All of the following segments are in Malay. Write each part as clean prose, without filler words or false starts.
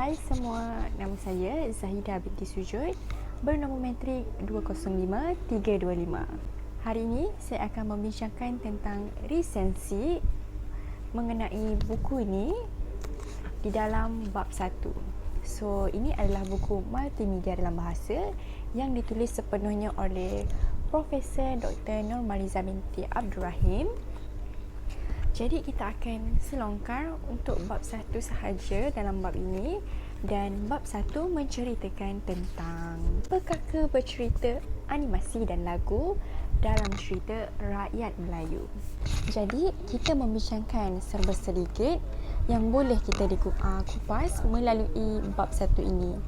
Hai semua, nama saya Zahidah binti Sujud, bernombor metrik 205325. Hari ini saya akan membincangkan tentang resensi mengenai buku ini di dalam bab 1. So, ini adalah buku multimedia dalam bahasa yang ditulis sepenuhnya oleh Profesor Dr. Nurmaliza binti Abdul Rahim. Jadi kita akan selongkar untuk bab 1 sahaja dalam bab ini, dan bab 1 menceritakan tentang pekaka bercerita animasi dan lagu dalam cerita rakyat Melayu. Jadi kita membincangkan serba sedikit yang boleh kita kupas melalui bab 1 ini.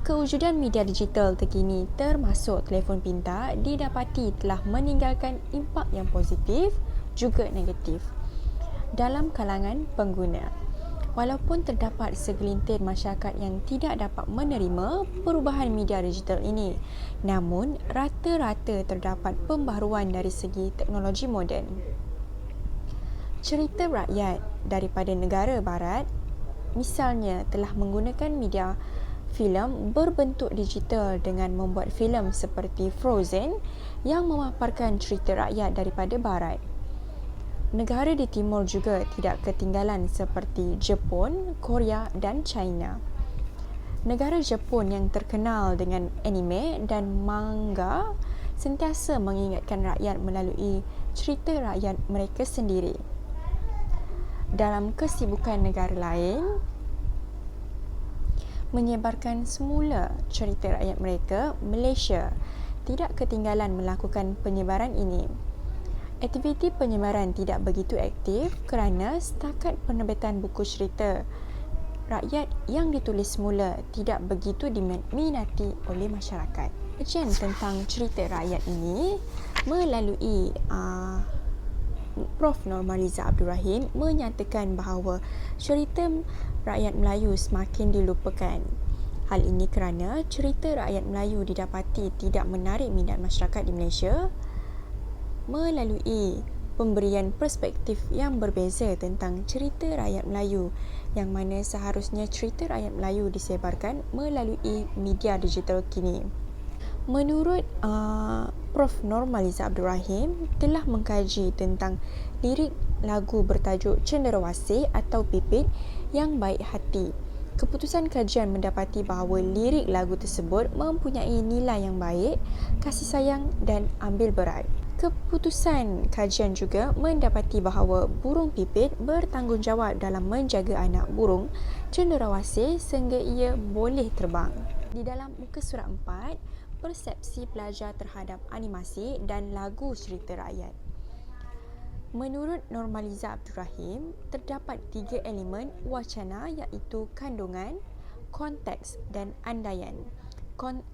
Kewujudan media digital terkini termasuk telefon pintar didapati telah meninggalkan impak yang positif juga negatif dalam kalangan pengguna. Walaupun terdapat segelintir masyarakat yang tidak dapat menerima perubahan media digital ini, namun rata-rata terdapat pembaharuan dari segi teknologi moden. Cerita rakyat daripada negara barat misalnya telah menggunakan media filem berbentuk digital dengan membuat filem seperti Frozen yang memaparkan cerita rakyat daripada barat. Negara di timur juga tidak ketinggalan seperti Jepun, Korea dan China. Negara Jepun yang terkenal dengan anime dan manga sentiasa mengingatkan rakyat melalui cerita rakyat mereka sendiri. Dalam kesibukan negara lain menyebarkan semula cerita rakyat mereka, Malaysia tidak ketinggalan melakukan penyebaran ini. Aktiviti penyebaran tidak begitu aktif kerana setakat penerbitan buku cerita rakyat yang ditulis semula tidak begitu diminati oleh masyarakat. Kajian tentang cerita rakyat ini melalui Prof. Nurmaliza Abdul Rahim menyatakan bahawa cerita rakyat Melayu semakin dilupakan. Hal ini kerana cerita rakyat Melayu didapati tidak menarik minat masyarakat di Malaysia melalui pemberian perspektif yang berbeza tentang cerita rakyat Melayu, yang mana seharusnya cerita rakyat Melayu disebarkan melalui media digital kini. Menurut Prof. Nurmaliza Abdul Rahim telah mengkaji tentang lirik lagu bertajuk Cenderawasih atau Pipit yang baik hati. Keputusan kajian mendapati bahawa lirik lagu tersebut mempunyai nilai yang baik, kasih sayang dan ambil berat. Keputusan kajian juga mendapati bahawa burung pipit bertanggungjawab dalam menjaga anak burung cenderawasih sehingga ia boleh terbang. Di dalam muka surat 4, persepsi pelajar terhadap animasi dan lagu cerita rakyat. Menurut Nurmaliza Abdul Rahim, terdapat 3 elemen wacana iaitu kandungan, konteks dan andaian.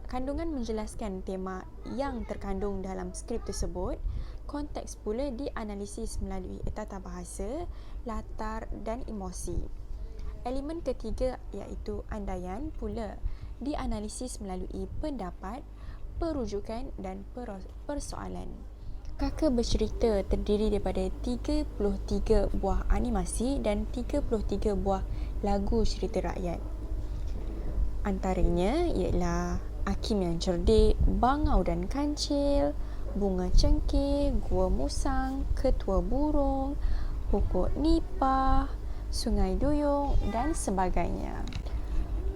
Kandungan menjelaskan tema yang terkandung dalam skrip tersebut. Konteks pula dianalisis melalui tata bahasa, latar dan emosi. Elemen ketiga iaitu andaian pula dianalisis melalui pendapat, perujukan dan persoalan. Kaka bercerita terdiri daripada 33 buah animasi dan 33 buah lagu cerita rakyat. Antaranya ialah Hakim yang Cerdik, Bangau dan Kancil, Bunga Cengkeh, Gua Musang, Ketua Burung, Pokok Nipah, Sungai Duyung dan sebagainya.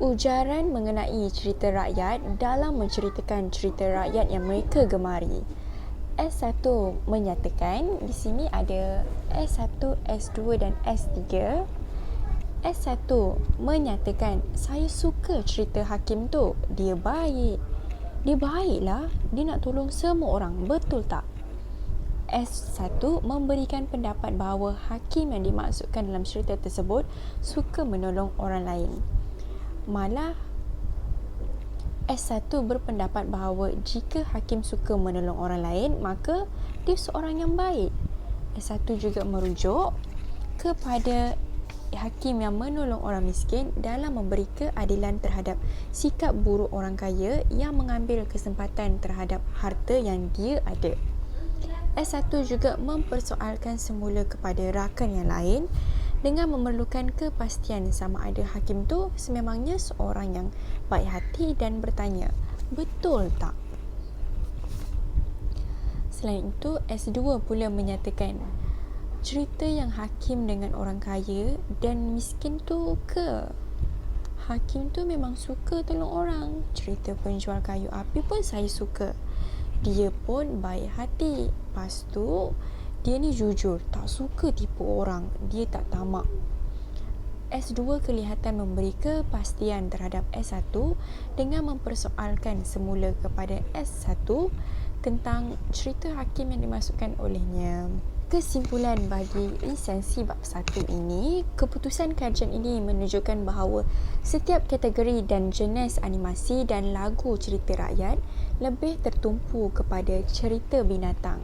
Ujaran mengenai cerita rakyat dalam menceritakan cerita rakyat yang mereka gemari. S1 menyatakan di sini ada S1, S2 dan S3. S1 menyatakan saya suka cerita Hakim tu, dia baik. Dia baiklah, dia nak tolong semua orang, betul tak? S1 memberikan pendapat bahawa Hakim yang dimaksudkan dalam cerita tersebut suka menolong orang lain. Malah S1 berpendapat bahawa jika Hakim suka menolong orang lain, maka dia seorang yang baik. S1 juga merujuk kepada Hakim yang menolong orang miskin dalam memberi keadilan terhadap sikap buruk orang kaya yang mengambil kesempatan terhadap harta yang dia ada. S1 juga mempersoalkan semula kepada rakan yang lain dengan memerlukan kepastian sama ada hakim tu sememangnya seorang yang baik hati dan bertanya, betul tak? Selain itu, S2 pula menyatakan cerita yang hakim dengan orang kaya dan miskin tu ke? Hakim tu memang suka tolong orang. Cerita penjual kayu api pun saya suka. Dia pun baik hati. Lepas tu, dia ni jujur, tak suka tipu orang. Dia tak tamak. S2 kelihatan memberi kepastian terhadap S1 dengan mempersoalkan semula kepada S1 tentang cerita hakim yang dimasukkan olehnya. Kesimpulan bagi lisensi bab 1 ini, keputusan kajian ini menunjukkan bahawa setiap kategori dan jenis animasi dan lagu cerita rakyat lebih tertumpu kepada cerita binatang.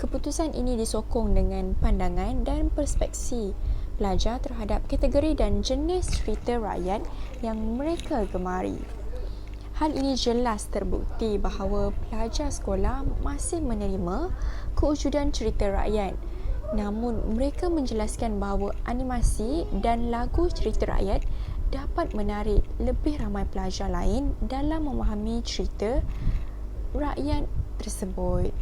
Keputusan ini disokong dengan pandangan dan perspektif pelajar terhadap kategori dan jenis cerita rakyat yang mereka gemari. Hal ini jelas terbukti bahawa pelajar sekolah masih menerima kewujudan cerita rakyat. Namun, mereka menjelaskan bahawa animasi dan lagu cerita rakyat dapat menarik lebih ramai pelajar lain dalam memahami cerita rakyat tersebut.